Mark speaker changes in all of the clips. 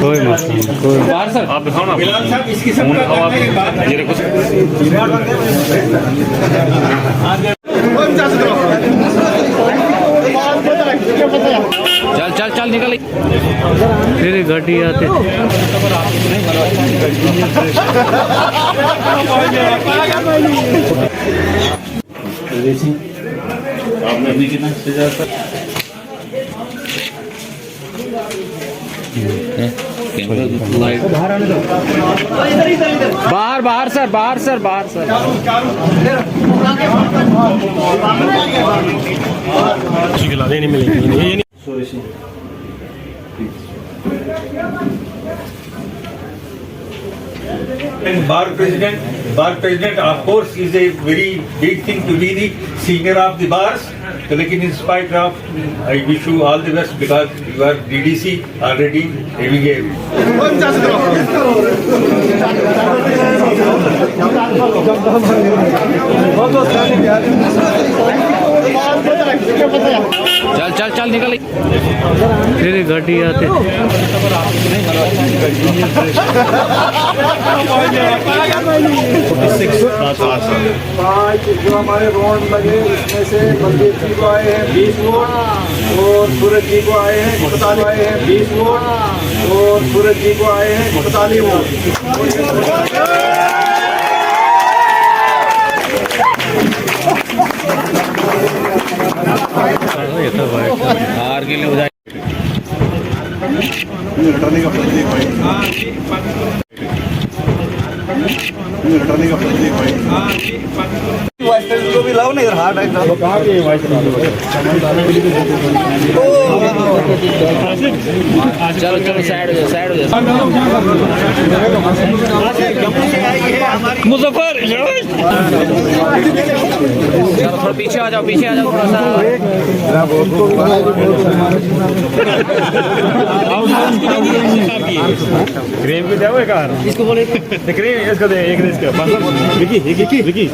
Speaker 1: कोई मसला नहीं, कोई
Speaker 2: आप दिखाओ ना फोन दिखाओ आप ये देखो चल चल चल निकल
Speaker 1: फिर गाड़ी आते
Speaker 2: आपने अभी कितना
Speaker 1: बाहर बाहर सर बाहर सर बाहर सर
Speaker 2: नहीं मिलेगी
Speaker 3: And bar president, of course, is a very big thing to be the senior of the bars. Lekin in spite of, I wish you all the best because you are DDC already having a.
Speaker 1: चल चल चल निकल फिर गाड़ी आते
Speaker 4: पाँच जो हमारे राउंड लगे इसमें से बलदेव जी को आए हैं 20 वोट और सूरज जी को आए हैं 41 आए हैं 20 वोट और सूरज जी को आए हैं 41 वोट।
Speaker 1: हार के लिए हो जाए
Speaker 4: को भी लाओ ना इधर हार्ड
Speaker 1: चलो चलो साइड हो जाओ मुजफ्फर चलो थोड़ा पीछे आ जाओ थोड़ा सा
Speaker 2: क्रीम की देवो कार
Speaker 1: इसको बोले
Speaker 2: क्रीम इसको दे एक इसके विकी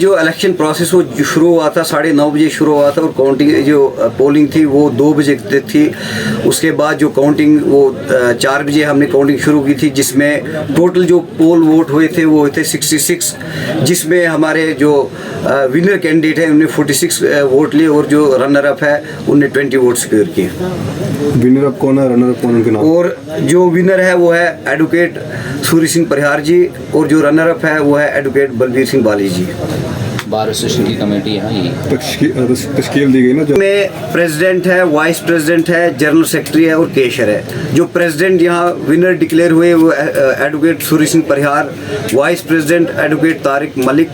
Speaker 5: जो इलेक्शन प्रोसेस वो शुरू हुआ था 9:30 बजे शुरू हुआ था और काउंटिंग जो पोलिंग थी वो 2 बजे थी। उसके बाद जो काउंटिंग वो 4 बजे हमने काउंटिंग शुरू की थी जिसमें टोटल जो पोल वोट हुए थे वो हुए थे 66 जिसमें हमारे जो विनर कैंडिडेट है उन्हें 46 वोट लिए और जो रनर अप है उन्हें 20 वोट सिक्योर किए।
Speaker 6: विनर अप कौन है, रनर अप कौन, उनके नाम?
Speaker 5: और जो विनर है वो है एडवोकेट सूर्य सिंह परिहार जी और जो रनर अप है वो है एडवोकेट बलबीर सिंह बाली जी।
Speaker 1: बार एसोसिएशन की कमेटी है ये
Speaker 6: तश्कील दी गई ना जो
Speaker 5: में प्रेसिडेंट है, वाइस प्रेसिडेंट है, जनरल सेक्रेटरी है और केशर है। जो प्रेसिडेंट यहाँ विनर डिक्लेयर हुए वो advocate Surya Singh Parihar, vice president advocate Tariq Malik,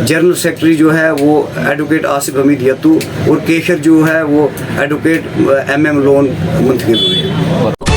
Speaker 5: general secretary जो है वो एडवोकेट आसिफ हमीद यत्तू और केशर जो है वो एडवोकेट MM लोन मुंतकिल हुए।